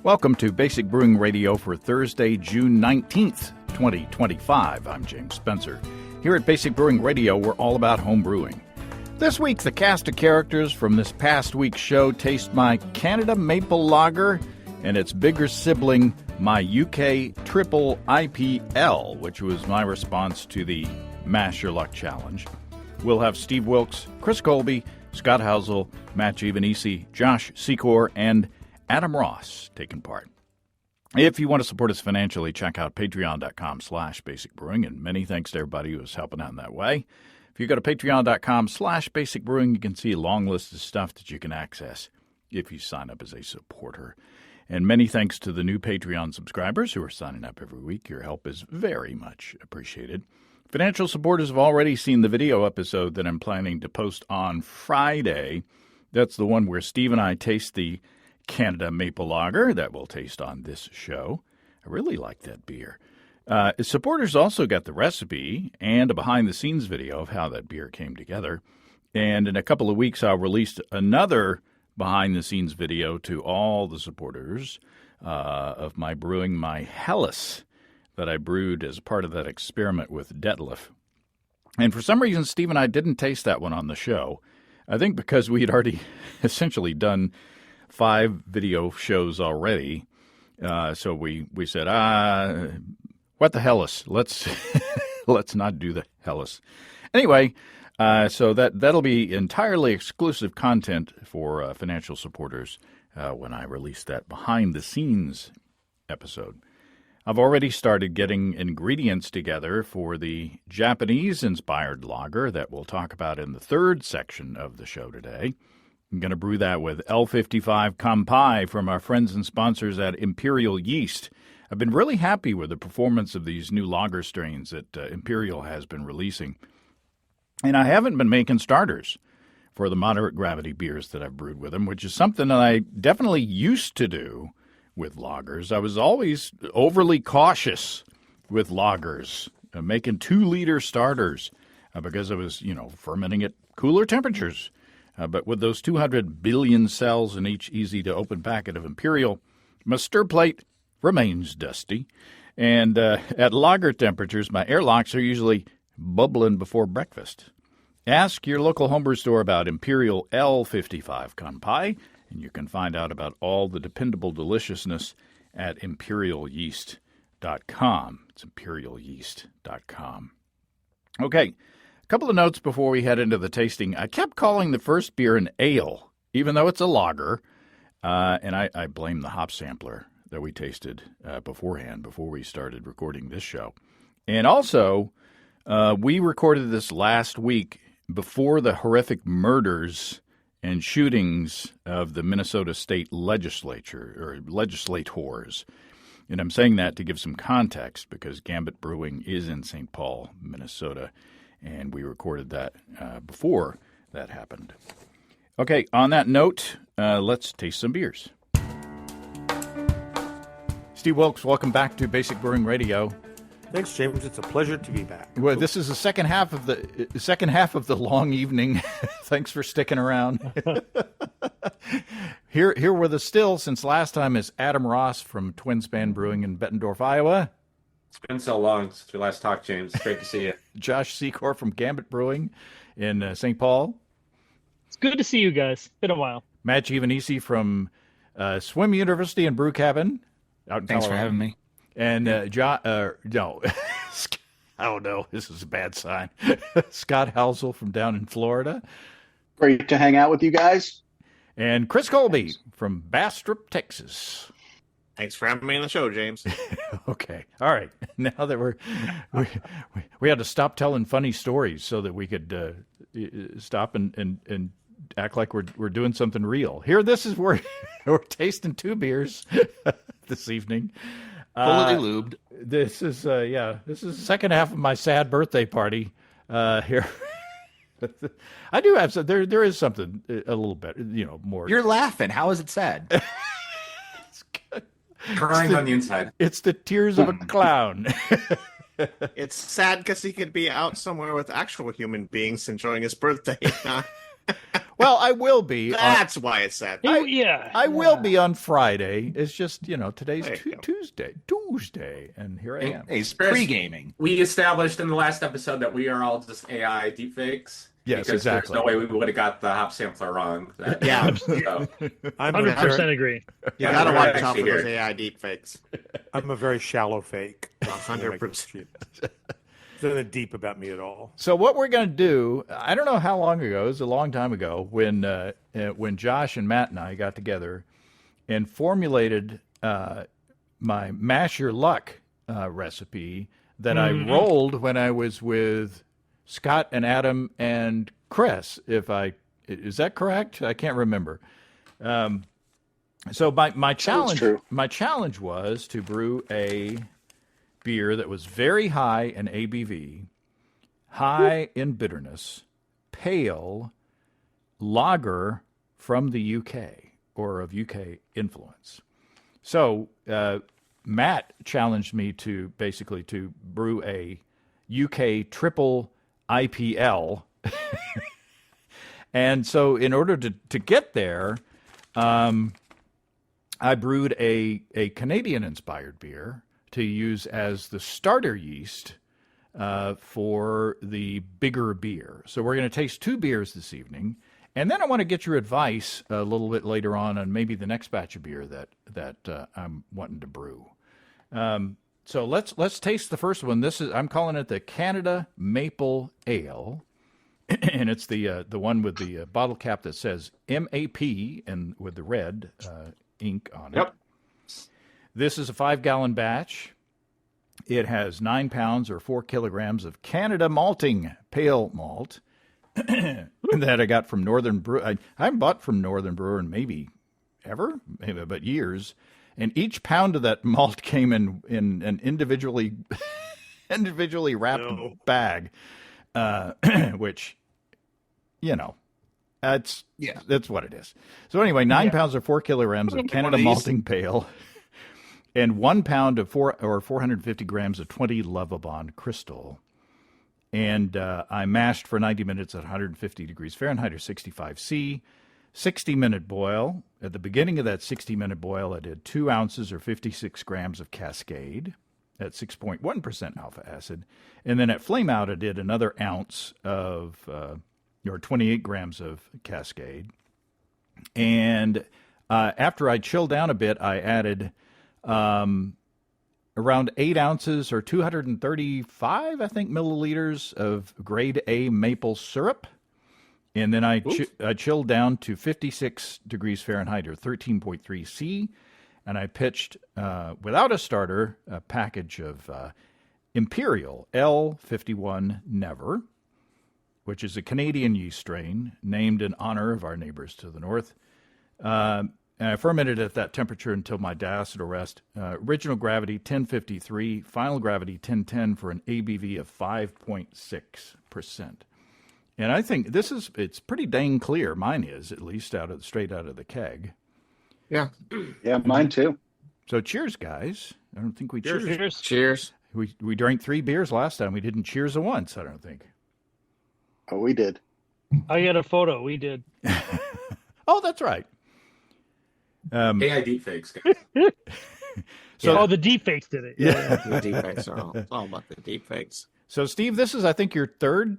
Welcome to Basic Brewing Radio for Thursday, June 19th, 2025. I'm James Spencer. Here at Basic Brewing Radio, we're all about home brewing. This week, the cast of characters from this past week's show taste my Canada Maple Lager and its bigger sibling, my UK Triple IPL, which was my response to the Mash Your Luck Challenge. We'll have Steve Wilkes, Chris Colby, Scott Housel, Matt Giovanisi, Josh Secor, and Adam Ross taking part. If you want to support us financially, check out patreon.com/basicbrewing, and many thanks to everybody who is helping out in that way. If you go to patreon.com/basicbrewing, you can see a long list of stuff that you can access if you sign up as a supporter. And many thanks to the new Patreon subscribers who are signing up every week. Your help is very much appreciated. Financial supporters have already seen the video episode that I'm planning to post on Friday. That's the one where Steve and I taste the Canada Maple Lager that we'll taste on this show. I really like that beer. Supporters also got the recipe and a behind-the-scenes video of how that beer came together. And in a couple of weeks, I'll release another behind-the-scenes video to all the supporters of my brewing my Helles that I brewed as part of that experiment with Detlef. And for some reason, Steve and I didn't taste that one on the show. I think because we had already essentially done 5 video shows already. So we said, what the Helles? Let's not do the Helles. Anyway, so that'll be entirely exclusive content for financial supporters when I release that behind-the-scenes episode. I've already started getting ingredients together for the Japanese-inspired lager that we'll talk about in the third section of the show today. I'm going to brew that with L55 Kampai from our friends and sponsors at Imperial Yeast. I've been really happy with the performance of these new lager strains that Imperial has been releasing. And I haven't been making starters for the moderate gravity beers that I've brewed with them, which is something that I definitely used to do with lagers. I was always overly cautious with lagers, making 2-liter starters because I was, fermenting at cooler temperatures. But with those 200 billion cells in each easy-to-open packet of Imperial, my stir plate remains dusty. And at lager temperatures, my airlocks are usually bubbling before breakfast. Ask your local homebrew store about Imperial L55 Kampai, and you can find out about all the dependable deliciousness at imperialyeast.com. It's imperialyeast.com. Okay. A couple of notes before we head into the tasting. I kept calling the first beer an ale, even though it's a lager, and I blame the hop sampler that we tasted beforehand, before we started recording this show. And also, we recorded this last week before the horrific murders and shootings of the Minnesota State Legislature, or legislators. And I'm saying that to give some context, because Gambit Brewing is in St. Paul, Minnesota, and we recorded that before that happened. Okay, on that note, let's taste some beers. Steve Wilkes, welcome back to Basic Brewing Radio. Thanks, James. It's a pleasure to be back. Well, this is the second half of the long evening. Thanks for sticking around. Here with us still since last time is Adam Ross from Twin Span Brewing in Bettendorf, Iowa. It's been so long since we last talked, James. It's great to see you. Josh Secor from Gambit Brewing in St. Paul. It's good to see you guys. Been a while. Matt Giovanisi from Swim University and Brew Cabin out in Thanks Colorado. for having me. And no, oh no, this is a bad sign. Scott Housel from down in Florida. Great to hang out with you guys. And Chris Colby from Bastrop, Texas. Thanks for having me on the show, James. Okay. All right. Now that we had to stop telling funny stories so that we could stop and act like we're doing something real. Here, this is where we're tasting 2 beers this evening. Fully lubed. This is this is the second half of my sad birthday party here. I do have some. There is something a little bit, more. You're laughing. How is it sad? Crying on the inside. It's the tears of a clown. It's sad because he could be out somewhere with actual human beings enjoying his birthday. Well, I will be. That's why it's sad. I will be on Friday. It's just, today's There you go. Tuesday, and here I am. He's Chris, pre-gaming. We established in the last episode that we are all just AI deepfakes. Yes, because exactly. There's no way we would have got the hop sampler wrong. Yeah. So, I'm 100% agree. Yeah, Yeah, I don't we're want to actually count for those here. AI deepfakes. I'm a very shallow fake. 100%. There's nothing deep about me at all. So what we're going to do, I don't know how long ago, it was a long time ago, when Josh and Matt and I got together and formulated my Mash Your Luck recipe that I rolled when I was with Scott and Adam and Chris. Is that correct? I can't remember. So my challenge was to brew a beer that was very high in ABV, high in bitterness, pale, lager from the UK or of UK influence. So Matt challenged me to brew a UK triple IPL. And so in order to get there, I brewed a Canadian-inspired beer to use as the starter yeast for the bigger beer. So we're going to taste two beers this evening, and then I want to get your advice a little bit later on maybe the next batch of beer that I'm wanting to brew. So let's taste the first one. I'm calling it the Canada Maple Ale, and it's the one with the bottle cap that says MAP and with the red ink on it. Yep. This is a 5-gallon batch. It has 9 pounds or 4 kilograms of Canada malting pale malt that I got from Northern Brew. I haven't bought from Northern Brewer in maybe years. And each pound of that malt came in an individually wrapped bag, which, that's what it is. So anyway, 9 pounds or 4 kilograms of Canada malting pale, and 1 pound of 450 grams of 20 Lovabond crystal. And I mashed for 90 minutes at 150 degrees Fahrenheit or 65 C. 60-minute boil. At the beginning of that 60-minute boil, I did 2 ounces or 56 grams of Cascade at 6.1% alpha acid. And then at flame out, I did another ounce of, or 28 grams of Cascade. And after I chilled down a bit, I added around 8 ounces or 235, I think, milliliters of grade A maple syrup. And then I chilled down to 56 degrees Fahrenheit or 13.3 C. And I pitched, without a starter, a package of Imperial L51 Never, which is a Canadian yeast strain named in honor of our neighbors to the north. And I fermented at that temperature until my diacetyl rest. Original gravity 1053, final gravity 1010 for an ABV of 5.6%. And I think it's pretty dang clear. Mine is, at least straight out of the keg. Yeah. Yeah, mine too. So cheers, guys. I don't think we cheers. Cheers. We drank 3 beers last time. We didn't cheers once, I don't think. Oh, we did. I got a photo. We did. Oh, that's right. AI deepfakes, guys. The deepfakes did it. Yeah. The deepfakes are it's all about the deepfakes. So, Steve, this is, I think, your third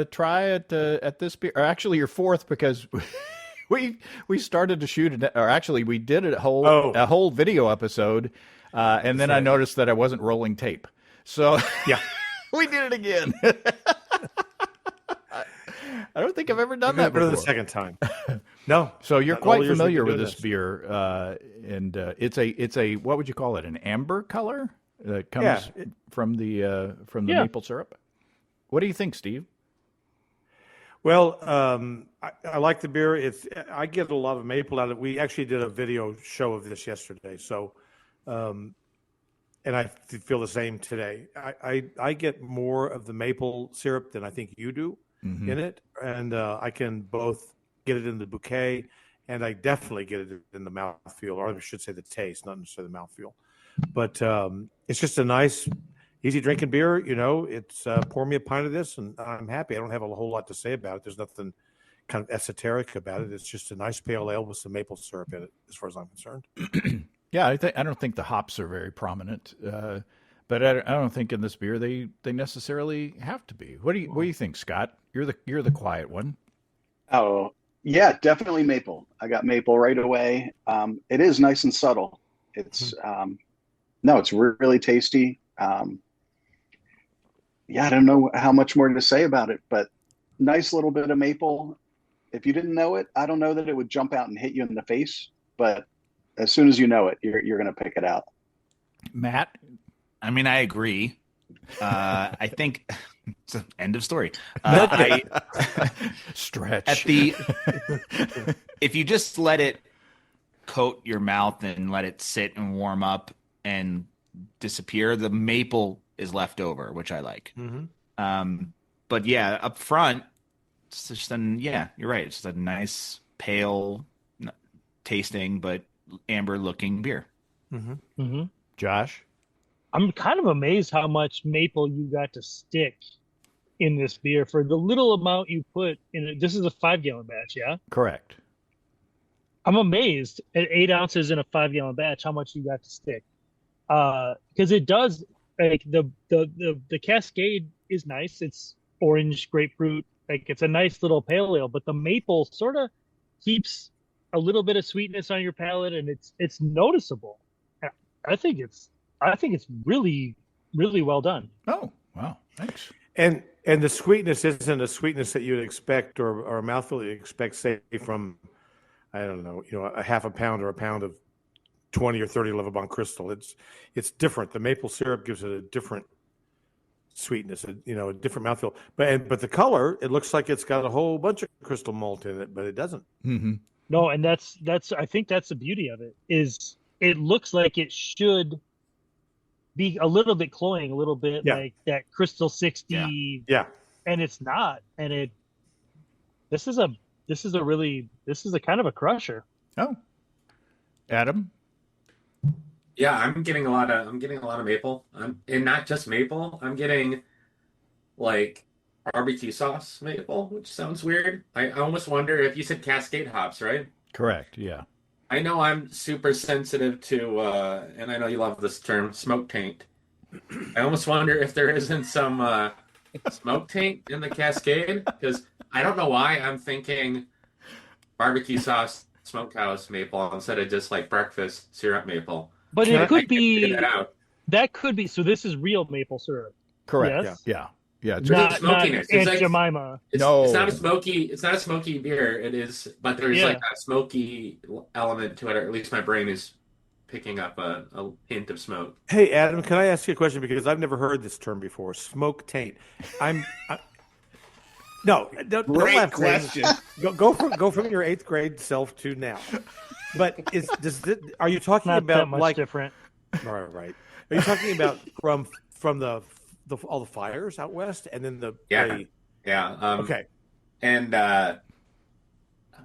try at this beer, or actually your fourth, because we started to shoot it, or actually we did a whole video episode, and then I noticed that I wasn't rolling tape. So Yeah. we did it again. I don't think I've ever done that For before. the second time. No. So you're Not quite all years familiar we've with been this doing beer, and it's a what would you call it? An amber color that comes from the maple syrup. What do you think, Steve? Well, I like the beer. I get a lot of maple out of it. We actually did a video show of this yesterday. So, and I feel the same today. I get more of the maple syrup than I think you do in it. And I can both get it in the bouquet, and I definitely get it in the mouthfeel, or I should say the taste, not necessarily the mouthfeel. But it's just a nice, easy drinking beer. It's pour me a pint of this, and I'm happy. I don't have a whole lot to say about it. There's nothing kind of esoteric about it. It's just a nice pale ale with some maple syrup in it, as far as I'm concerned. Yeah, I don't think the hops are very prominent, but I don't think in this beer they necessarily have to be. What do you think, Scott? You're the quiet one. Oh, yeah, definitely maple. I got maple right away. It is nice and subtle. It's no, it's really tasty. Yeah, I don't know how much more to say about it, but nice little bit of maple. If you didn't know it, I don't know that it would jump out and hit you in the face, but as soon as you know it, you're going to pick it out. Matt? I mean, I agree. I think it's an end of story. Stretch. If you just let it coat your mouth and let it sit and warm up and disappear, the maple is left over, which I like. But yeah, up front, it's just you're right. It's just a nice, pale tasting, but amber looking beer. Josh? I'm kind of amazed how much maple you got to stick in this beer for the little amount you put in it. This is a 5-gallon batch, yeah? Correct. I'm amazed at 8 ounces in a 5-gallon batch how much you got to stick. Because it does, like, the Cascade is nice. It's orange, grapefruit. Like, it's a nice little pale ale, but the maple sort of keeps a little bit of sweetness on your palate, and it's noticeable. I think it's really, really well done. Oh, wow. Thanks. And the sweetness isn't a sweetness that you'd expect or a mouthful you expect, say, from, I don't know, a half a pound or a pound of 20 or 30 Levabon Crystal. It's different. The maple syrup gives it a different sweetness, a different mouthfeel. But the color, it looks like it's got a whole bunch of crystal malt in it, but it doesn't. No, and that's I think that's the beauty of it, is it looks like it should be a little bit cloying, a little bit like that Crystal 60. Yeah. And it's not. And this is a kind of a crusher. Oh. Adam? Yeah, I'm getting a lot of maple. And not just maple. I'm getting like barbecue sauce maple, which sounds weird. I almost wonder if you said Cascade hops, right? Correct, yeah. I know I'm super sensitive to, and I know you love this term, smoke taint. I almost wonder if there isn't some smoke taint in the Cascade, because I don't know why I'm thinking barbecue sauce smokehouse maple instead of just like breakfast syrup maple. But it could be that could be. So this is real maple syrup. Correct. Yes? Yeah. It's Not smokiness. Aunt Like, Jemima. It's not a smoky beer. It is, but there's like a smoky element to it, or at least my brain is picking up a hint of smoke. Hey, Adam, can I ask you a question? Because I've never heard this term before. Smoke taint. No, don't laugh. Question. Go from your 8th grade self to now. But are you talking Not about that much like different? Right. Are you talking about from the all the fires out west, and then okay. And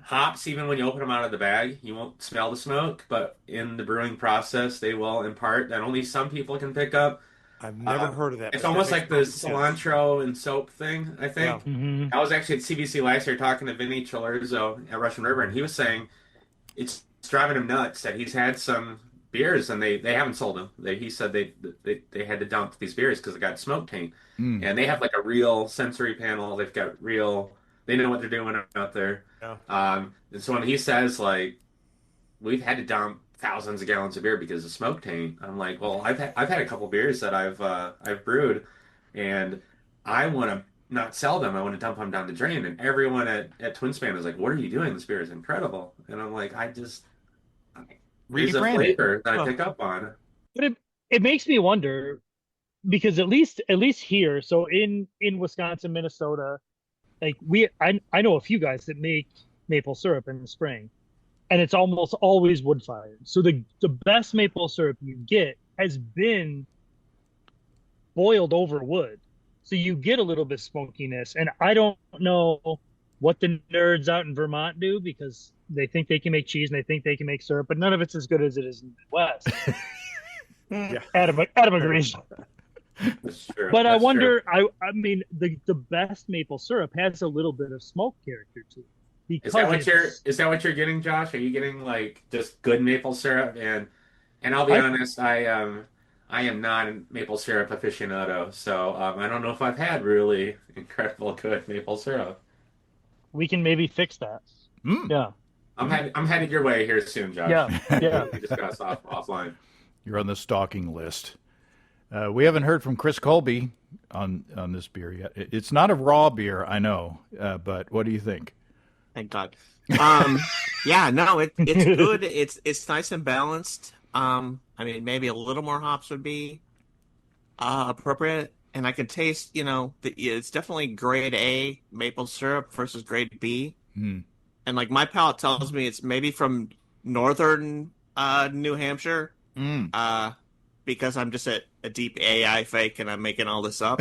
hops, even when you open them out of the bag, you won't smell the smoke, but in the brewing process, they will impart that only some people can pick up. I've never heard of that. It's almost like the cilantro and soap thing, I think. Yeah. I was actually at CBC last year talking to Vinny Chilurzo at Russian River, and he was saying it's driving him nuts that he's had some beers and they haven't sold them. He said they had to dump these beers because they got smoke taint, and they have like a real sensory panel. They've got they know what they're doing out there. Yeah. And so when he says like we've had to dump thousands of gallons of beer because of smoke taint, I'm like, well, I've had a couple beers that I've brewed, and I want to not sell them. I want to dump them down the drain. And everyone at Twin Span was like, "What are you doing? This beer is incredible." And I'm like, there's a flavor that I pick up on. But it makes me wonder, because at least here, so in Wisconsin, Minnesota, like I know a few guys that make maple syrup in the spring, and it's almost always wood fired. So the best maple syrup you get has been boiled over wood. So you get a little bit of smokiness, and I don't know what the nerds out in Vermont do, because they think they can make cheese and they think they can make syrup, but none of it's as good as it is in the Midwest. Yeah. Adam agrees. That's true. But That's I wonder, I mean, the best maple syrup has a little bit of smoke character to it. because Is that what you're getting, Josh? Are you getting like just good maple syrup? And I'll be honest, I am not a maple syrup aficionado, so I don't know if I've had really incredible good maple syrup. we can maybe fix that. Mm. Yeah. I'm headed your way here soon, Josh. Yeah. Yeah. We discuss offline. You're on the stalking list. We haven't heard from Chris Colby on this beer yet. It's not a raw beer, I know, but what do you think? Thank God. Yeah, no, it's good. It's nice and balanced. I mean, maybe a little more hops would be appropriate. And I can taste, it's definitely grade A maple syrup versus grade B. Hmm. And like my palate tells me it's maybe from northern New Hampshire. Because I'm just a deep AI fake and I'm making all this up.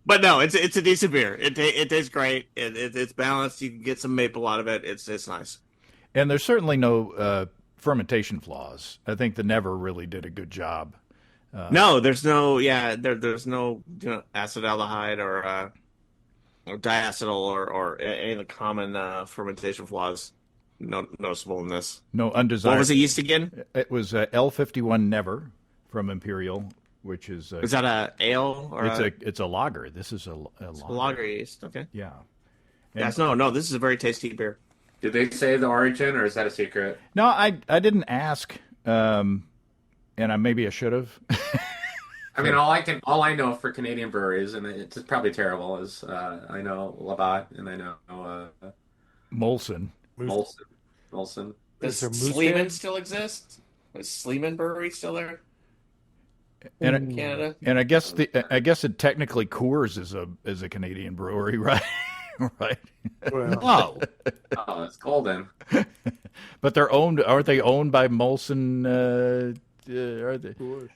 But no, it's a decent beer. It tastes great. It's balanced. You can get some maple out of it. It's nice. And there's certainly no fermentation flaws. I think the Never really did a good job. No, there's no there's no acetaldehyde or diacetyl or any of the common fermentation flaws noticeable in this. No undesired. What was the yeast again? It was L51 Never from Imperial, which is Is that a ale or it's a lager. This is a lager. lager yeast? Okay. Yeah. Yes. No. This is a very tasty beer. Did they say the origin, or is that a secret? No, I didn't ask, and maybe I should have. I mean, all I know for Canadian breweries, and it's probably terrible, is I know Labatt and I know Molson. Molson. Does there moose Sleeman head? still exist? Is Sleeman Brewery still there And in Canada? And I guess it technically Coors is a Canadian brewery, right? Right. Well, Oh, it's golden. But aren't they owned by Molson? Are they? Who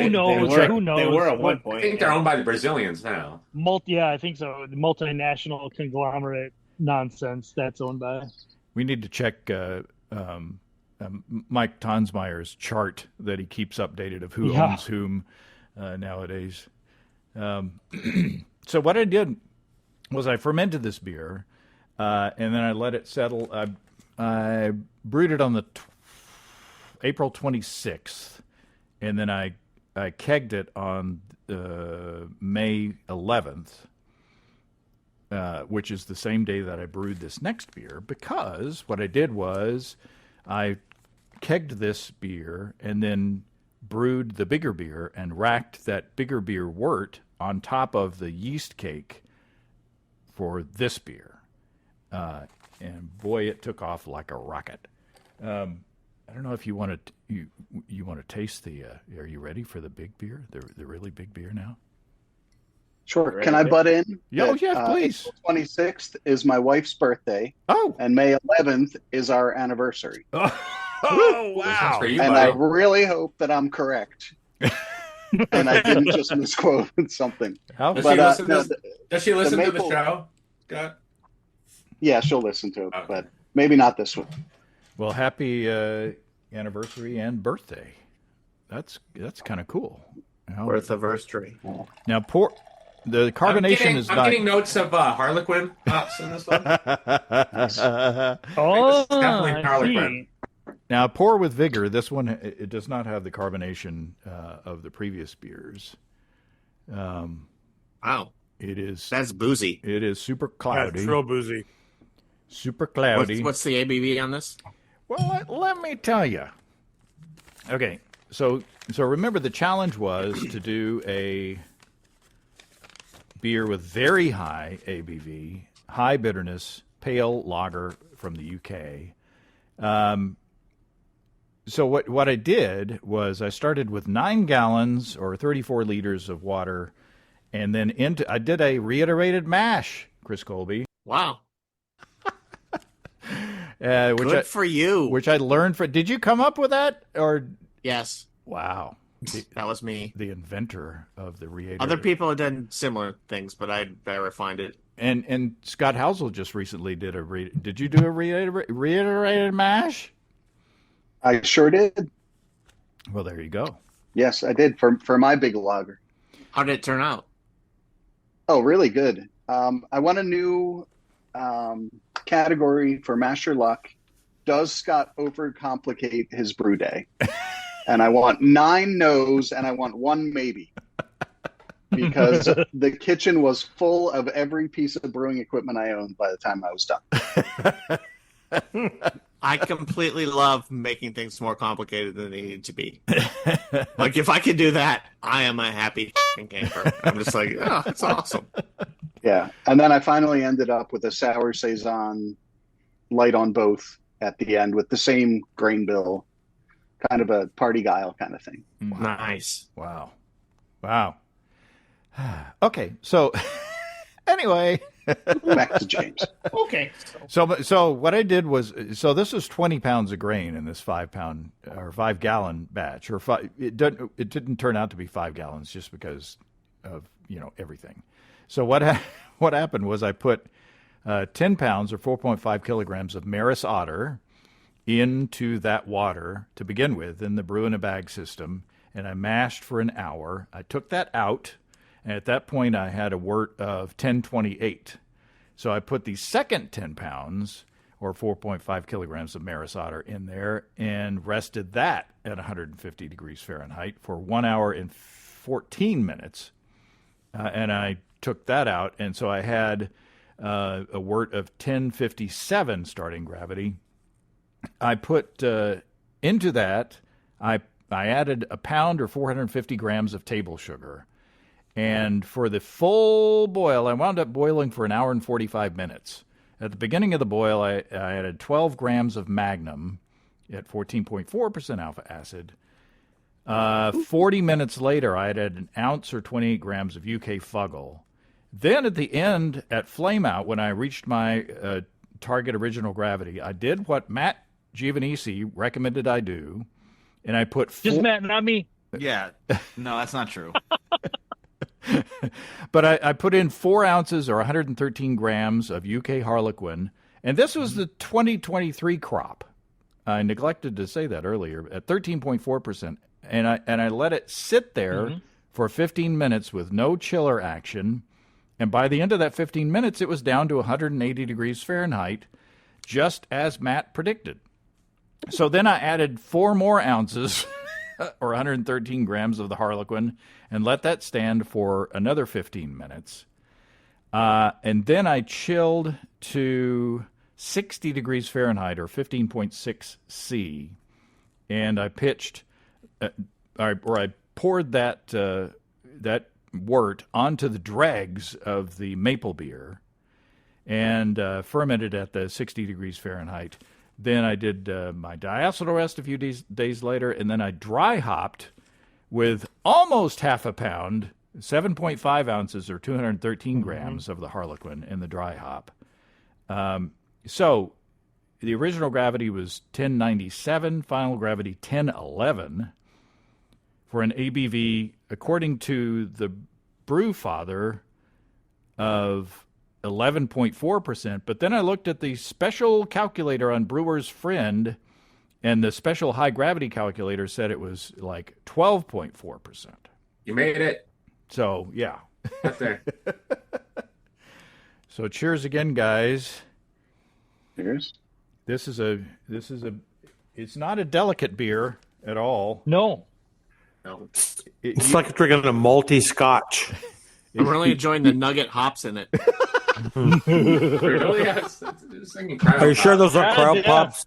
knows? Who knows? They were at one I point. think they're owned by the Brazilians now. I think so. The multinational conglomerate nonsense that's owned by. We need to check Mike Tonsmeyer's chart that he keeps updated of who owns whom nowadays. So what I did was I fermented this beer, and then I let it settle. I brewed it on the April 26th, and then I kegged it on May 11th, which is the same day that I brewed this next beer, because what I did was I kegged this beer and then brewed the bigger beer and racked that bigger beer wort on top of the yeast cake for this beer. And boy, it took off like a rocket. I don't know if you want to you want to taste the. Are you ready for the big beer? The really big beer now. Sure. Can I butt in? Yeah, yeah, please. April 26th is my wife's birthday. Oh, And May 11th is our anniversary. oh Wow. For you, And I buddy. really hope that I'm correct. And I didn't just misquote something. How Does But, she listen, no, does she listen to the maple- show, Scott? Yeah, she'll listen to it, Okay. but maybe not this one. well, happy anniversary and birthday. That's kind of cool. Birth anniversary. Now, the carbonation is I'm not. getting notes of Harlequin hops in this one. Oh, definitely I Harlequin. see. Now, pour with vigor. This one, it does not have the carbonation of the previous beers. Wow, It is. that's boozy. It is super yeah, cloudy. it's real boozy. Super cloudy. What's the ABV on this? Well, let me tell you. Okay, so remember the challenge was to do a beer with very high ABV, high bitterness, pale lager from the UK. So what I did was I started with 9 gallons or 34 liters of water, and then I did a reiterated mash, Chris Colby, Wow, which good for you. which I learned from. Did you come up with that or? Yes, Wow. that was me. The inventor of the reiterated. Other people have done similar things, but I refined it. And Scott Housel just recently did did you do a reiterated mash? I sure did. Well, there you go. Yes, I did for my big lager. How did it turn out? Oh, really good. I want a new category for Master Luck. Does Scott overcomplicate his brew day? And I want 9 no's and I want 1 maybe. Because the kitchen was full of every piece of brewing equipment I owned by the time I was done. I completely love making things more complicated than they need to be. Like, if I could do that, I am a happy camper. I'm just like, oh, that's awesome. Yeah. And then I finally ended up with a sour Saison light on both at the end with the same grain bill, kind of a party guile kind of thing. Wow. Nice. Wow. Okay. So anyway, back to James. Okay. So what I did was, so this was 20 pounds of grain in this 5-pound or 5-gallon batch, or it didn't turn out to be 5 gallons just because of, everything. So what happened was I put 10 pounds or 4.5 kilograms of Maris Otter into that water to begin with in the brew in a bag system, and I mashed for an hour. I took that out, and at that point I had a wort of 1028. So I put the second 10 pounds or 4.5 kilograms of Maris Otter in there and rested that at 150 degrees Fahrenheit for 1 hour and 14 minutes. And I took that out, and so I had a wort of 1057 starting gravity. I put into that, I added a pound or 450 grams of table sugar. And for the full boil, I wound up boiling for an hour and 45 minutes. At the beginning of the boil, I added 12 grams of Magnum at 14.4% alpha acid. 40 minutes later, I added an ounce or 28 grams of UK Fuggle. Then at the end, at flame out, when I reached my target original gravity, I did what Matt Giovanisi recommended I do, and I put Just Matt, not me. Yeah. No, that's not true. But I put in 4 ounces or 113 grams of UK Harlequin, and this was the 2023 crop. I neglected to say that earlier, at 13.4%, and I let it sit there for 15 minutes with no chiller action, and by the end of that 15 minutes, it was down to 180 degrees Fahrenheit, just as Matt predicted. So then I added 4 more ounces or 113 grams of the Harlequin and let that stand for another 15 minutes. And then I chilled to 60 degrees Fahrenheit or 15.6 C. And I pitched, I poured that wort onto the dregs of the maple beer and fermented at the 60 degrees Fahrenheit. Then I did my diacetyl rest a few days later, and then I dry hopped with almost half a pound, 7.5 ounces or 213 grams of the Harlequin in the dry hop. So the original gravity was 1097, final gravity 1011 for an ABV, according to the brew father, of 11.4%. But then I looked at the special calculator on Brewer's Friend, and the special high gravity calculator said it was like 12.4%. You made it. So, yeah. Up there. So cheers again, guys. Cheers. This is it's not a delicate beer at all. No. No. It's like drinking a malty scotch. I'm really enjoying the nugget hops in it. Really? Yeah, it's thinking crowd Are you sure those are Yeah, crowd yeah. pops?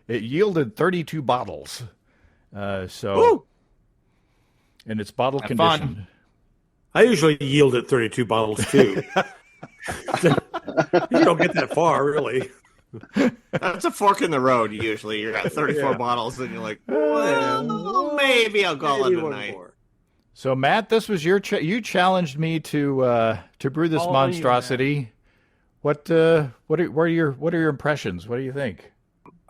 It yielded 32 bottles. So, Woo! and it's bottle Have conditioned. fun. I usually yield at 32 bottles too. You don't get that far, really. That's a fork in the road, usually. You're at 34 Yeah. bottles, and you're like, well, maybe I'll call Maybe it a one night. more. So, Matt, this was your you challenged me to brew this All you, monstrosity. What are your impressions? What do you think?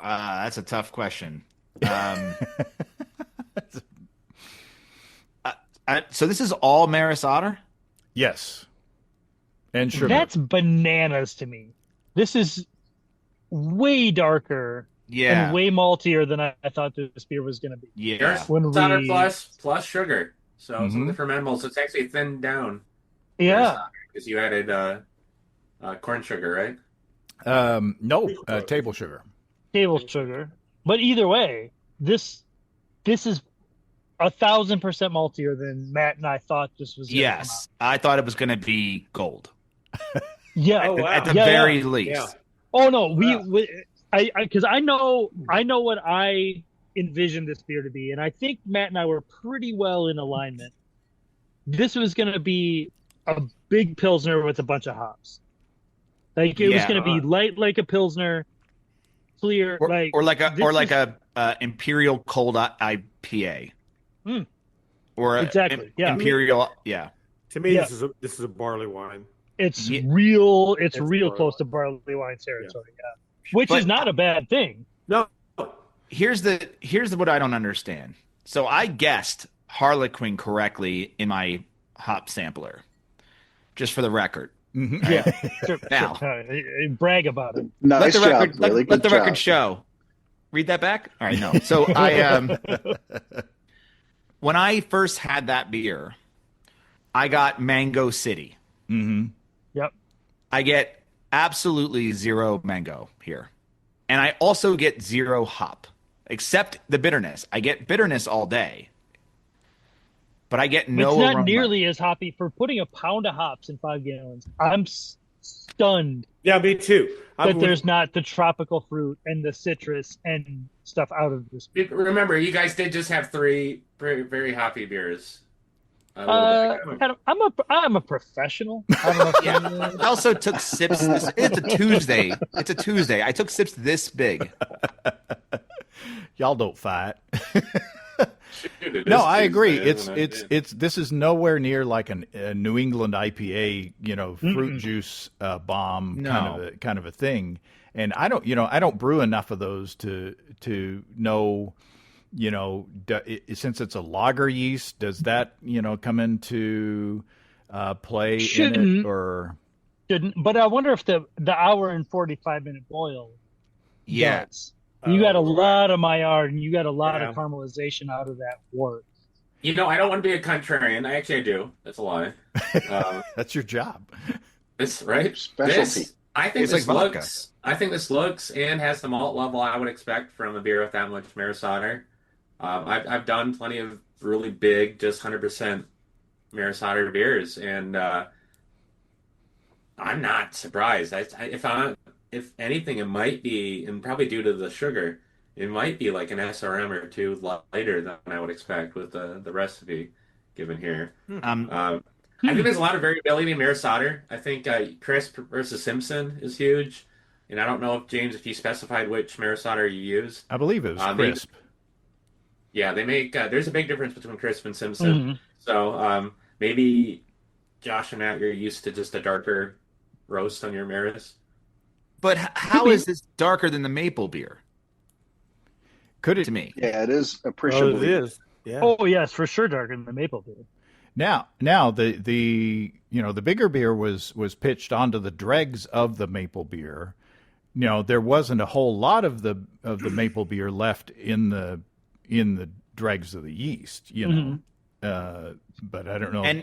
That's a tough question. So this is all Maris Otter? Yes, and sugar. That's bananas to me. This is way darker Yeah. and way maltier than I thought this beer was going to be. Yeah. When Otter we- plus sugar. So some of the fermentables, it's actually thinned down. Yeah, because you added corn sugar, right? No, table sugar. table sugar. But either way, this is 1,000% maltier than Matt and I thought this was going to come out. Yes, I thought it was going to be gold Yeah, Oh, wow. at the Yeah, very least. Yeah. oh no, Wow. because I know what I envisioned this beer to be, and I think Matt and I were pretty well in alignment. This was going to be a big pilsner with a bunch of hops. Like it was Yeah. going to be light like a pilsner, clear Or like a imperial cold IPA. Mm. Or Exactly, yeah. imperial. Yeah. To me, Yeah. this is a barley wine. it's Yeah. real It's real barley close to barley wine territory, which is not a bad thing. No, Here's what I don't understand. So I guessed Harlequin correctly in my hop sampler, just for the record. Yeah, sure, Now. sure. Brag about it. Nice job. Really let good the job. record show. Read that back. All right, no. So I when I first had that beer, I got Mango City. Yep. I get absolutely zero mango here. And I also get zero hop, except the bitterness. I get bitterness all day, but I get no It's not aroma. nearly as hoppy for putting a pound of hops in 5 gallons. I'm stunned yeah, me too. that there's not the tropical fruit and the citrus and stuff out of this. Remember, you guys did just have 3 very, very hoppy beers. A little bit ago. I'm a professional. I don't know if Yeah. I also took sips. It's a Tuesday. It's a Tuesday. I took sips this big. Y'all don't fight. Dude, it No, is I agree. Tuesday, isn't it? It's this is nowhere near like a New England IPA, fruit juice bomb No. kind of a thing. And I don't brew enough of those to know, since it's a lager yeast, does that come into play in it Shouldn't. or? Shouldn't, but I wonder if the hour and 45-minute boil Yeah. does. You got a right. lot of Maillard and you got a lot Yeah. of caramelization out of that wort. I don't want to be a contrarian. I do. That's a lie. That's your job. This right. Specialty. I think It's this like vodka. looks. I think this looks and has the malt level I would expect from a beer with that much Marisotto. I've done plenty of really big, just 100% Marisotto beers, and I'm not surprised. If anything, it might be, and probably due to the sugar, it might be like an SRM or two lighter than I would expect with the recipe given here. I think there's a lot of variability in Marisotto. I think crisp versus Simpson is huge. And I don't know if, James, if you specified which Marisotto you used. I believe it was They- crisp. Yeah, they make, there's a big difference between crisp and Simpson. Mhm. So maybe Josh and Matt, you're used to just a darker roast on your Maris. But how is this darker than the maple beer Could it to me? Yeah, it is Oh, appreciably. it is. Yeah. Oh yes, for sure darker than the maple beer. Now the bigger beer was pitched onto the dregs of the maple beer. There wasn't a whole lot of the maple beer left in the dregs of the yeast. But I don't know.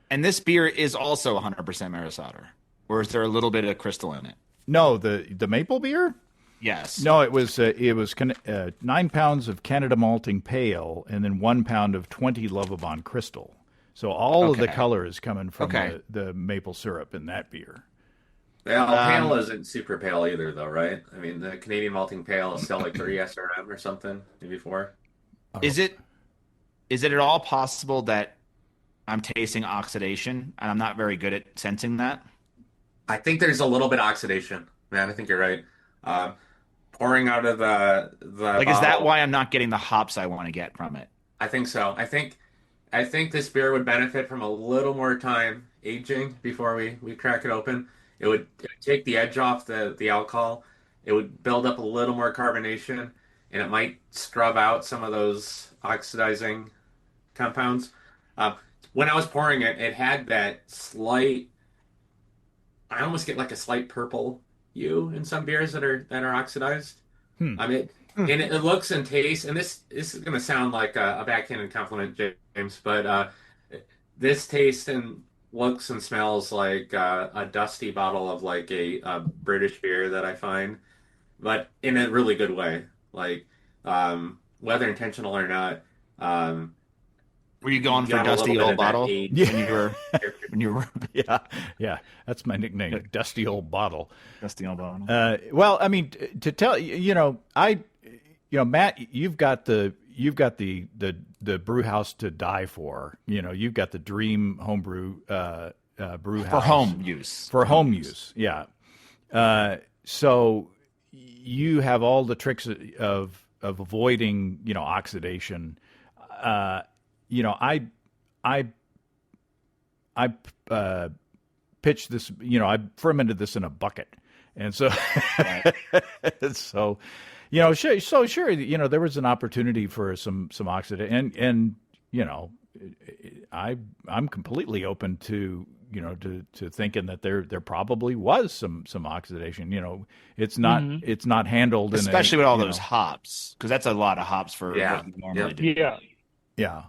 And this beer is also 100% Marisotto, or is there a little bit of crystal in it? No, the maple beer. Yes. No, it was 9 pounds of Canada malting pale, and then 1 pound of 20 Lovabond crystal. So all of the Okay. color is coming from Okay. the maple syrup in that beer. Well, pale isn't super pale either, though, right? I mean, the Canadian malting pale is still like 3 SRM or something, maybe 4. Is it at all possible that I'm tasting oxidation and I'm not very good at sensing that? I think there's a little bit of oxidation, man. I think you're right. Pouring out of the Like, is that bottle, why I'm not getting the hops I want to get from it? I think so. I think this beer would benefit from a little more time aging before we crack it open. It would take the edge off the alcohol. It would build up a little more carbonation, and it might scrub out some of those oxidizing compounds. When I was pouring it, it had that slight. I almost get like a slight purple hue in some beers that are oxidized. I mean, and it looks and tastes, and this is going to sound like a backhanded compliment, James, but this tastes and looks and smells like a dusty bottle of like a British beer that I find, but in a really good way. Like, whether intentional or not, um, Were you going you for got a little dusty bit old of that bottle age. when you were when you were Yeah, yeah, that's my nickname, Dusty Old Bottle. dusty old bottle? Well, I mean, to tell you, Matt, you've got the brew house to die for. You've got the dream homebrew brew house For home use. for home use. Yeah. So you have all the tricks of avoiding oxidation. I pitched this. I fermented this in a bucket, and so so sure, there was an opportunity for some oxidation, and I'm completely open to to thinking that there probably was some oxidation. It's not handled Especially with all those know, hops, because that's a lot of hops for Yeah. what you normally do. Yeah. yeah,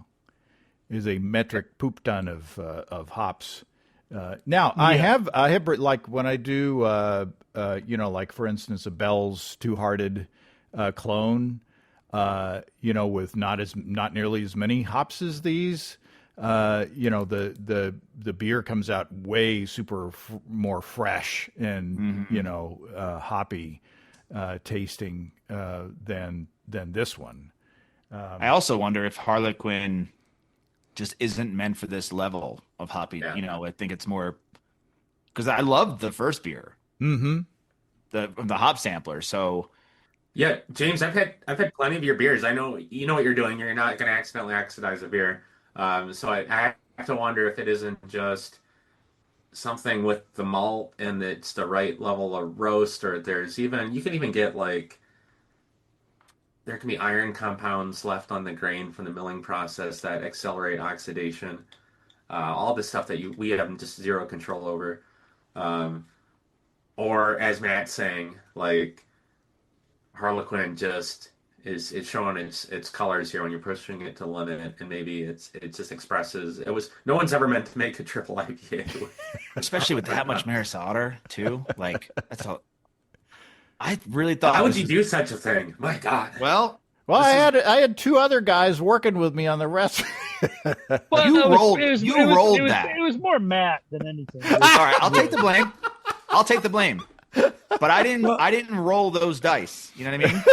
is a metric poop ton of hops. Now I have like when I do like for instance a Bell's Two Hearted clone, with not nearly as many hops as these. The beer comes out way more fresh and hoppy tasting than this one. I also wonder if Harlequin just isn't meant for this level of hoppy. Yeah. I think it's more because I love the first beer, Mm-hmm. the hop sampler. So Yeah, James, I've had plenty of your beers. I know you know what you're doing. You're not going to accidentally oxidize a beer. So I have to wonder if it isn't just something with the malt and it's the right level of roast, or you can even get like there can be iron compounds left on the grain from the milling process that accelerate oxidation. All this stuff that we have just zero control over. Um, or as Matt's saying, like Harlequin just is it's showing its colors here when you're pushing it to limit, and maybe it just expresses no one's ever meant to make a triple IPA. especially with that much Maris Otter too, like that's all. I really thought. How would you do such a thing? My God. Well, I had two other guys working with me on the rest. Well, You it was- rolled- it was- you it was- rolled it was, that. It was more Matt than anything. all right, I'll take the blame. I'll take the blame. But I didn't roll those dice. You know what I mean?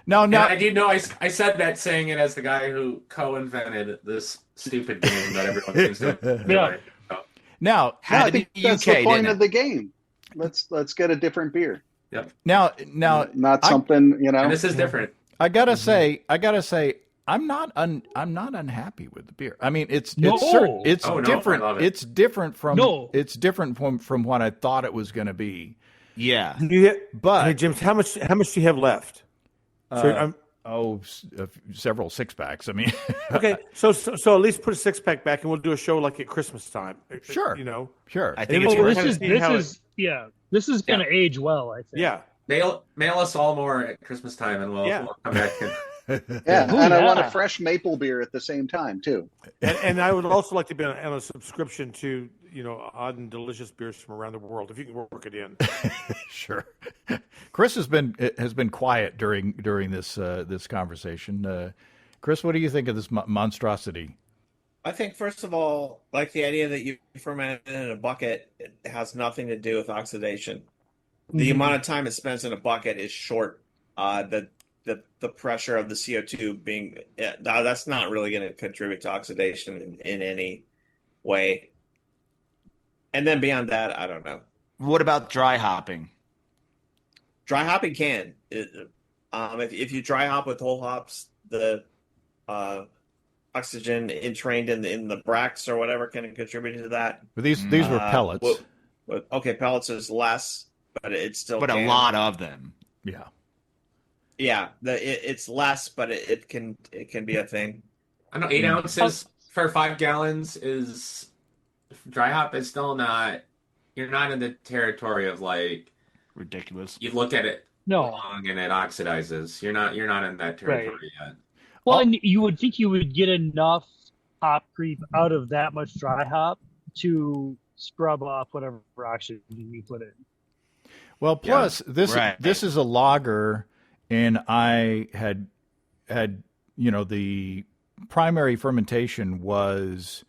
No, And I do know I said that saying it as the guy who co-invented this stupid game that everyone seems to enjoy. Yeah. So, now, Had I to be think that's UK, the point didn't of the game. Let's get a different beer. yep. now, Not I- something And this is different. I gotta say, I'm not unhappy with the beer. I mean, it's No. it's Oh, no, different. I love it. It's different from No. it's different from what I thought it was going to be. Yeah. But Hey, James, how much do you have left? several six packs. I mean, Okay, so at least put a six pack back, and we'll do a show like at Christmas time. Sure. Sure. I think And it's we'll worth kinda it. see how This is going to age well, I think. Yeah. Mail us all more at Christmas time, and we'll come back. Yeah, Ooh, and I want yeah. a fresh maple beer at the same time too. And I would also like to be on a subscription to odd and delicious beers from around the world if you can work it in. sure. Chris has been quiet during this conversation. Chris, what do you think of this monstrosity? I think, first of all, like the idea that you ferment it in a bucket, it has nothing to do with oxidation. The amount of time it spends in a bucket is short. The pressure of the CO2 being that's not really going to contribute to oxidation in any way. And then beyond that, I don't know. What about dry hopping? Dry hopping can. If you dry hop with whole hops, the oxygen entrained in the bracts or whatever can contribute to that. But these were pellets. Okay, pellets is less, but it's still But a can. lot of them. Yeah. Yeah, it's less, but it can be a thing. I know 8 ounces for 5 gallons is dry hop is still not. You're not in the territory of like Ridiculous. you look at it No. long and it oxidizes. You're not in that territory yet. Well, and you would think you would get enough hop creep out of that much dry hop to scrub off whatever oxygen you put in. Well, plus right. this is a lager, and I had the primary fermentation was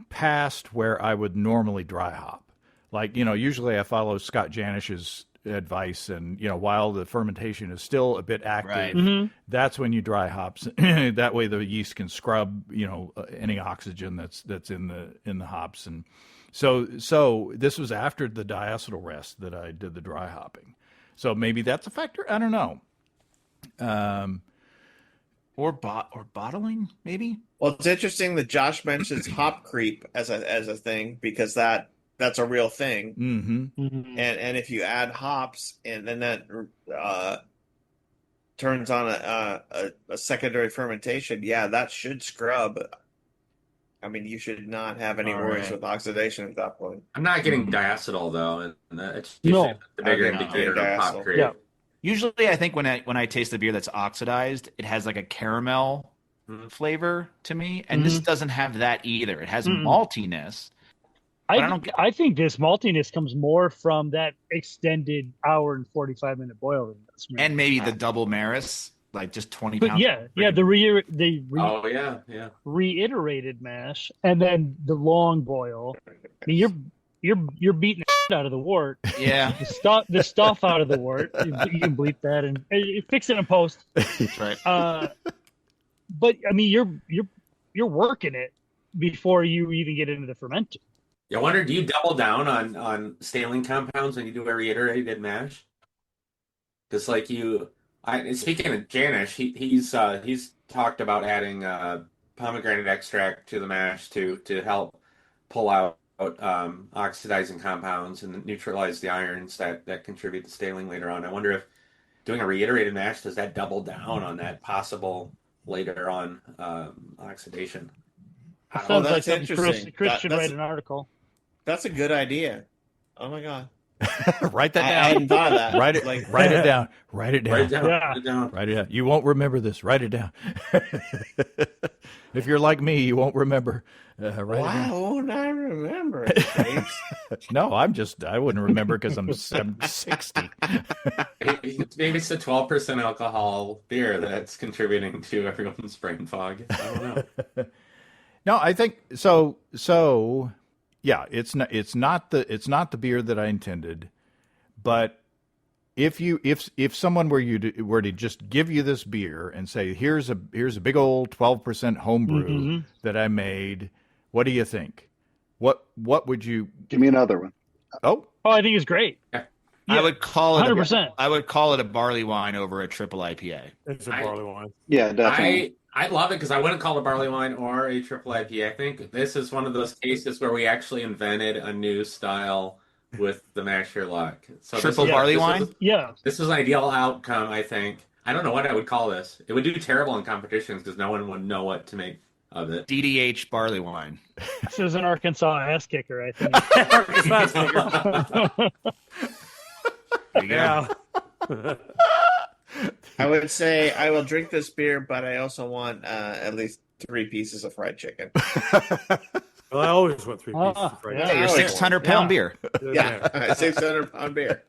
past where I would normally dry hop. Like, usually I follow Scott Janish's advice, and while the fermentation is still a bit active, Right. Mm-hmm. that's when you dry hops. That way the yeast can scrub any oxygen that's in the hops. And so this was after the diacetyl rest that I did the dry hopping, so maybe that's a factor. I don't know. Or bottling, maybe. Well, it's interesting that Josh mentions hop creep as a thing, because that's a real thing. Mm-hmm. Mm-hmm. And if you add hops, and then that turns on a secondary fermentation, that should scrub. I mean, you should not have any All worries right. with oxidation at that point. I'm not getting diacetyl though, and it's usually No. the bigger Okay, no, indicator of diacetyl. hop creep. Yeah. Usually, I think when I taste the beer that's oxidized, it has like a caramel flavor to me, and this doesn't have that either. It has maltiness. I think this maltiness comes more from that extended hour and 45-minute boil investment. And maybe the double Maris, like just 20 But pounds. Oh yeah. reiterated mash, and then the long boil. I mean, you're beating the shit out of the wort. Yeah. The stuff out of the wort. You can bleep that and fix it in post. That's right. But I mean, you're working it before you even get into the fermenter. I wonder, do you double down on staling compounds when you do a reiterated mash? Because like speaking of Janish, he's talked about adding pomegranate extract to the mash to help pull out oxidizing compounds and neutralize the irons that contribute to staling later on. I wonder if doing a reiterated mash, does that double down on that possible later on oxidation? Sounds that's like something interesting. Chris should That's write an article. That's a good idea. Oh my god! Write that I down. hadn't thought of that. Write it down. Write it down. Write it down. Yeah. Write it down. Write it down. You won't remember this. Write it down. If you're like me, you won't remember. Write it Why down. won't I remember it, James? No, I wouldn't remember because I'm 60. Maybe it's the 12% alcohol beer that's contributing to everyone's brain fog. I don't know. No, I think so. So, yeah, it's not the beer that I intended, but if someone were to just give you this beer and say, here's a big old 12% homebrew that I made, what do you think? What would you Give me another one. Oh, I think it's great. I would call it 100%. I would call it a barley wine over a triple IPA. It's a barley wine. Yeah, definitely. I love it because I wouldn't call it a barley wine or a triple IPA. I think this is one of those cases where we actually invented a new style with the mash your luck. So Triple barley wine? Yeah. This is an ideal outcome, I think. I don't know what I would call this. It would do terrible in competitions because no one would know what to make of it. DDH barley wine. This is an Arkansas ass kicker, I think. Arkansas ass kicker. There you go. I would say I will drink this beer, but I also want at least 3 pieces of fried chicken. Well, I always want 3 pieces of fried yeah. Hey, your chicken. 600-pound beer. Yeah, 600-pound beer.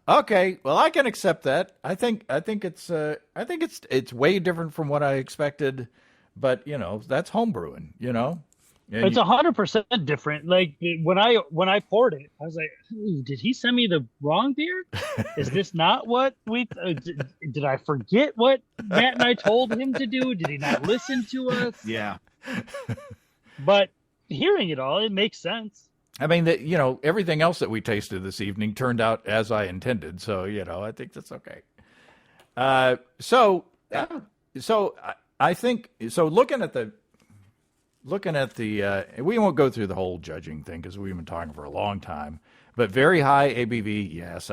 okay. Well, I can accept that. I think it's way different from what I expected, but that's homebrewing. And It's 100% different. Like when I poured it, I was like, "Ooh, did he send me the wrong beer? Is this not what we? Did I forget what Matt and I told him to do? Did he not listen to us?" Yeah. But hearing it all, it makes sense. I mean, everything else that we tasted this evening turned out as I intended. So, I think that's okay. So I think, looking at the, we won't go through the whole judging thing because we've been talking for a long time, but very high ABV. Yes,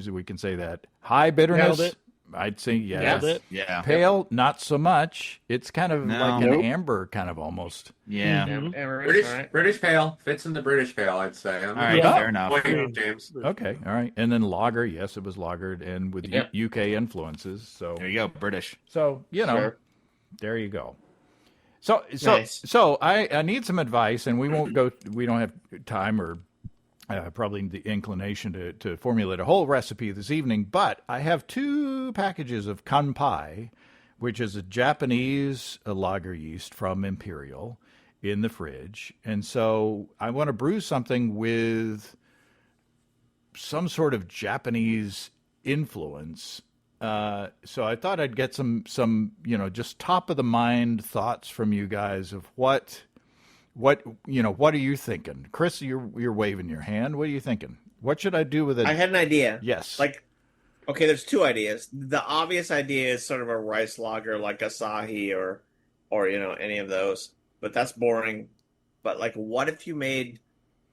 we can say that. High bitterness. Nailed it. I'd say yes. Nailed it. Yeah. Pale, not so much. It's kind of No. like an Nope. amber kind of almost. Yeah. Mhm. British pale fits in the British pale, I'd say. All right, Yeah. fair enough. Wait, James. Okay, all right. And then lager, yes, it was lagered and with Yep. UK influences. So There you go, British. So, Sure. there you go. Nice. So I need some advice, and we won't go. We don't have time or probably the inclination to formulate a whole recipe this evening. But I have 2 packages of kanpai, which is a Japanese lager yeast from Imperial, in the fridge, and so I want to brew something with some sort of Japanese influence. So I thought I'd get some just top of the mind thoughts from you guys of what are you thinking? Chris, you're waving your hand. What are you thinking? What should I do with it? I had an idea. Yes. Okay, there's 2 ideas. The obvious idea is sort of a rice lager like Asahi or any of those, but that's boring. But what if you made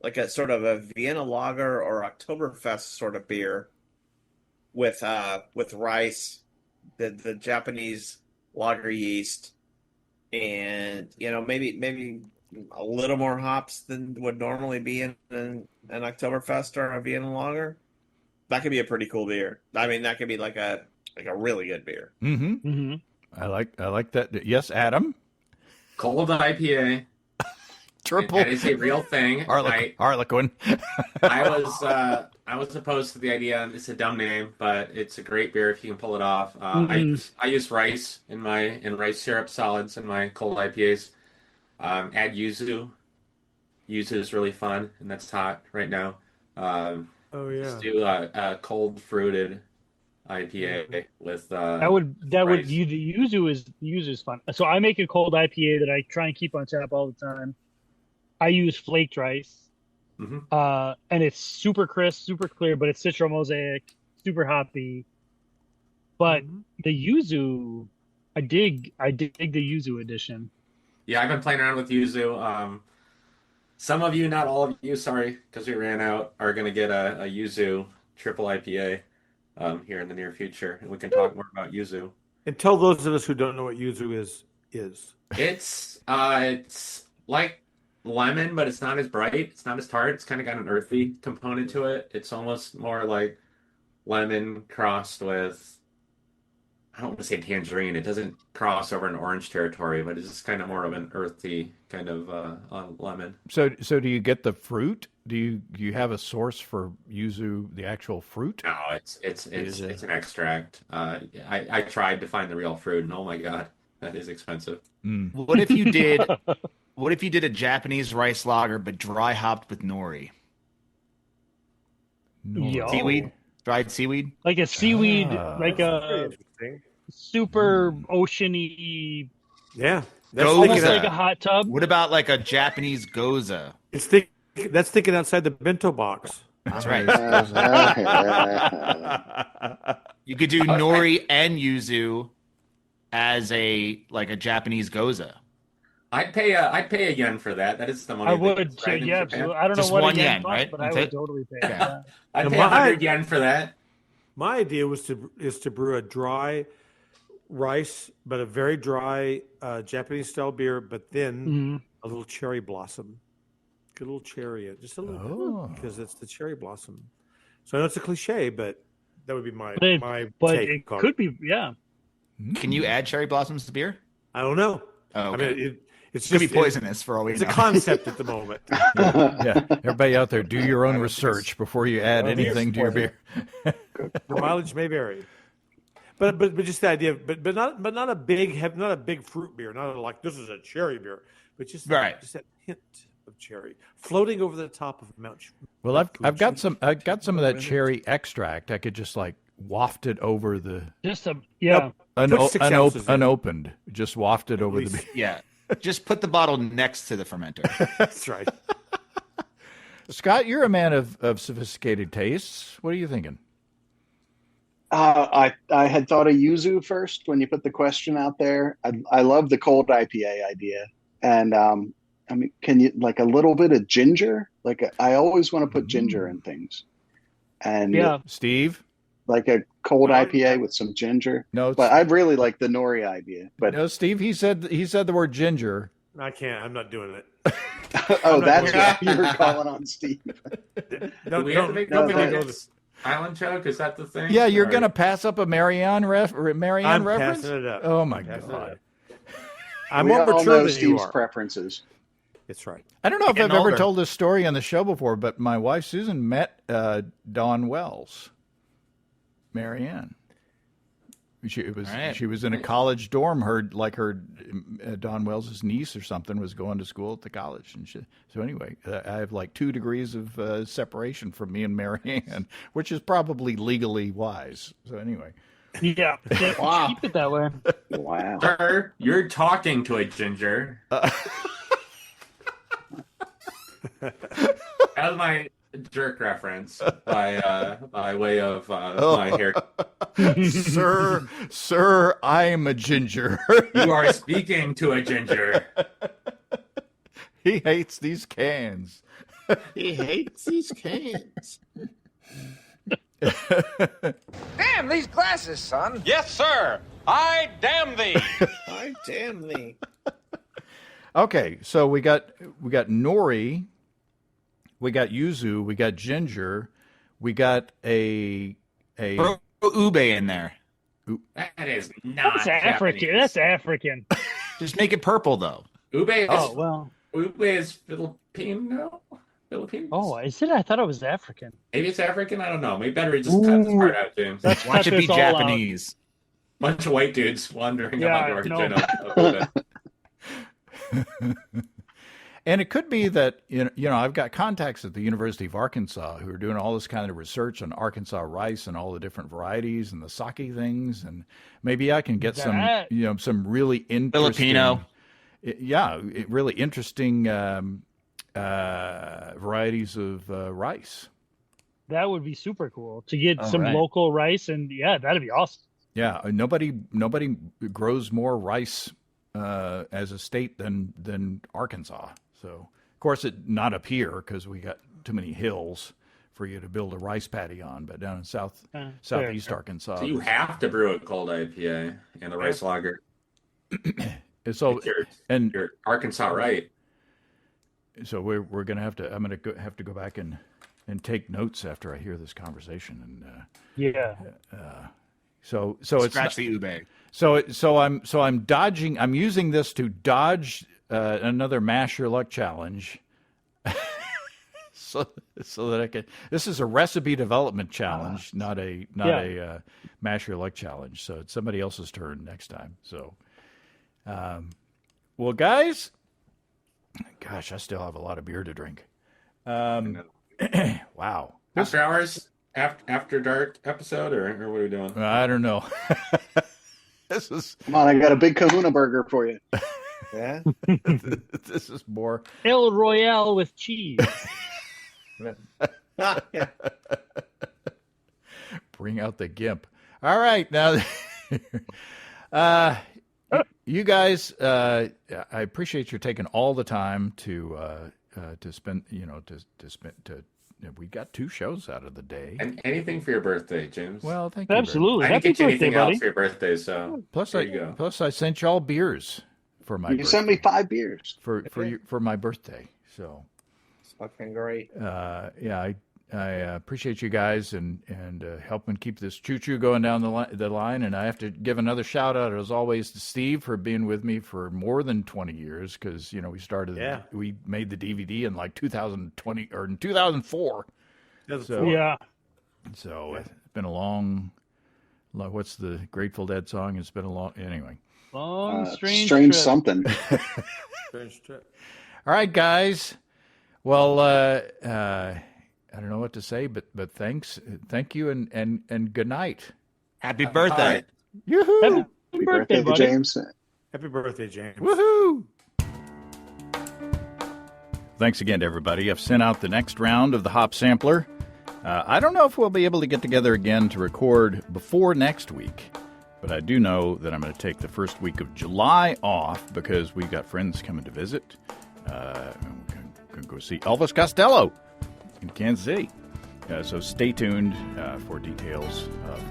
like a sort of a Vienna lager or Oktoberfest sort of beer with rice, the Japanese lager yeast, and maybe a little more hops than would normally be in an Oktoberfest or a Vienna lager. That could be a pretty cool beer. I mean, that could be like a really good beer. Mm-hmm. Mm-hmm. I like that. Yes, Adam. Cold IPA. Triple. That is a real thing. Harlequin. I was opposed to the idea. It's a dumb name, but it's a great beer if you can pull it off. I use rice in rice syrup solids in my cold IPAs. Add yuzu. Yuzu is really fun, and that's hot right now. Just do a cold fruited IPA with that would rice. yuzu is fun. So I make a cold IPA that I try and keep on tap all the time. I use flaked rice, and it's super crisp, super clear, but it's citro mosaic, super hoppy. But the yuzu, I dig the yuzu edition. Yeah, I've been playing around with yuzu. Some of you, not all of you, sorry, because we ran out, are going to get a yuzu triple IPA here in the near future, and we can talk more about yuzu. And tell those of us who don't know what yuzu is. It's like lemon, but it's not as bright. It's not as tart. It's kind of got an earthy component to it. It's almost more like lemon crossed with, I don't want to say tangerine. It doesn't cross over in orange territory, but it's just kind of more of an earthy kind of lemon. So do you get the fruit? Do you have a source for yuzu, the actual fruit? No, it's an extract. I tried to find the real fruit, and oh my god, that is expensive. What if you did? What if you did a Japanese rice lager but dry hopped with nori? Yo. Seaweed, dried seaweed, like a seaweed, like a Interesting. super oceany, Yeah, almost like a hot tub. What about like a Japanese goza? That's thinking outside the bento box. That's right. You could do nori and yuzu as a Japanese goza. I'd pay a yen for that. That is the money. I would, yeah, absolutely. I don't Just know what one a yen yen, costs, right? but That's I would it? totally pay. Yeah. Yeah. I'd pay My- 100 yen for that. My idea is to brew a dry rice, but a very dry Japanese style beer, but then a little cherry blossom. Get a little cherry, just a little bit, because it's the cherry blossom. So I know it's a cliche, but that would be my But take it on could be, yeah. Can you add cherry blossoms to beer? I don't know. Oh, okay. I mean, it's It's gonna be just- poisonous for all we It's know. a concept at the moment. Yeah, everybody out there, do your own research before you add Well, anything to your beer. The mileage may vary, but just the idea, but not a big fruit beer, not like this is a cherry beer, but just Right. just that hint of cherry floating over the top of Mount. Well, I've got some of that cherry extract. I could just waft it over the Just a, yeah. Put 6 ounces in. unopened. Just waft it over the beer. Yeah. Just put the bottle next to the fermenter. That's right. Scott, you're a man of sophisticated tastes. What are you thinking? I had thought of yuzu first when you put the question out there. I love the cold IPA idea, and I mean, can you a little bit of ginger? I always want to put ginger in things, and Yeah. Steve? like a cold No, IPA with some ginger. No, But I'd really like the nori idea. But no, Steve. He said the word ginger. I can't. I'm not doing it. oh, that's doing why you were calling on Steve. Do we have to make no, the thanks. Vegas Island joke? Is that the thing? Yeah, you're Or- gonna pass up a Marianne I'm reference. passing it up. Oh my Passing it god! up. I'm we more all mature know than you Steve's are. preferences. That's right. I don't know if I've Getting ever older. told this story on the show before, but my wife Susan met Dawn Wells, Marianne. Right. She was in a college dorm. Her Dawn Wells' niece or something was going to school at the college, and so anyway, I have like 2 degrees of separation from me and Marianne, which is probably legally wise. So anyway, Yeah. Wow. Keep it that way. Wow. Sir, you're talking to a ginger. That was my jerk reference by way of my hair. sir, I'm a ginger. You are speaking to a ginger. He hates these cans. He hates these cans. Damn these glasses, son. Yes, sir. I damn thee. I damn thee. Okay, so we got Nori, we got Yuzu, we got Ginger, we got a Throw ube in there. That is not That's African. Japanese. That's African. Just make it purple though. Ube is, Oh well. Ube is Filipino? Philippines? Oh, is it? I thought it was African. Maybe it's African? I don't know. Maybe better just cut this part out, James. Let's Watch cut it be this all out. Japanese. Bunch of white dudes wandering Yeah, about no. Argentina. And it could be that, I've got contacts at the University of Arkansas who are doing all this kind of research on Arkansas rice and all the different varieties and the sake things. And maybe I can get some really interesting. Filipino. Really interesting varieties of rice. That would be super cool to get some right. local rice, and yeah, that'd be awesome. Yeah, nobody grows more rice as a state than Arkansas. So, of course, not up here because we got too many hills for you to build a rice paddy on. But down in southeast fair. Arkansas, So you have to brew a cold IPA and a rice lager. so You're Arkansas right. So we're going to have to. I'm going to have to go back and take notes after I hear this conversation. And Yeah. so it's Scratch the ube. So I'm dodging. I'm using this to dodge another Mash Your Luck challenge. so that I can. This is a recipe development challenge, not a Mash Your Luck challenge. So it's somebody else's turn next time. So, well, guys, gosh, I still have a lot of beer to drink. Wow. After hours, after dark episode, or what are we doing? I don't know. This is Come on, I got a big Kahuna burger for you. Yeah. this is more. El Royale with cheese. Yeah. Bring out the gimp. All right, now, you guys, I appreciate you taking all the time to spend. We got 2 shows out of the day. And anything for your birthday, James? Well, thank you. very Absolutely. I didn't Happy get you birthday, anything else buddy. for your birthday, so much. Plus, there you go. I sent y'all beers for my. You sent me birthday. 5 beers. for my birthday. So, It's fucking great. I appreciate you guys and helping keep this choo-choo going down the line. And I have to give another shout out, as always, to Steve for being with me for more than 20 years because we started. Yeah. We made the DVD in like 2020 or in 2004. So Yeah. So it's been a long. What's the Grateful Dead song? It's been a long. Anyway. Long, strange trip. something. Strange trip. All right, guys. Well, I don't know what to say, but thank you, and good night. Happy birthday. Yoo-hoo! Happy Happy birthday, buddy. James. Happy birthday, James. Woohoo! Thanks again to everybody. I've sent out the next round of the Hop Sampler. I don't know if we'll be able to get together again to record before next week, but I do know that I'm going to take the first week of July off because we've got friends coming to visit. We're going to go see Elvis Costello in Kansas City. So stay tuned for details of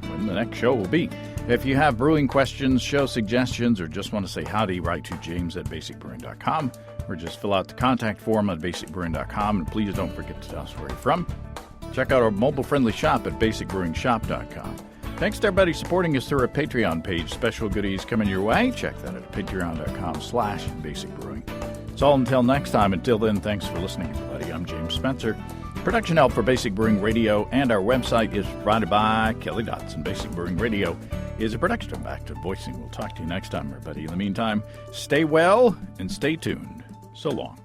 when the next show will be. If you have brewing questions, show suggestions, or just want to say howdy, write to james@basicbrewing.com or just fill out the contact form at basicbrewing.com. And please don't forget to tell us where you're from. Check out our mobile-friendly shop at basicbrewingshop.com. Thanks to everybody supporting us through our Patreon page. Special goodies coming your way. Check that at patreon.com/Basic Brewing. It's all until next time. Until then, thanks for listening, everybody. I'm James Spencer. Production help for Basic Brewing Radio and our website is provided by Kelly Dotson. Basic Brewing Radio is a production of Active Voicing. We'll talk to you next time, everybody. In the meantime, stay well and stay tuned. So long.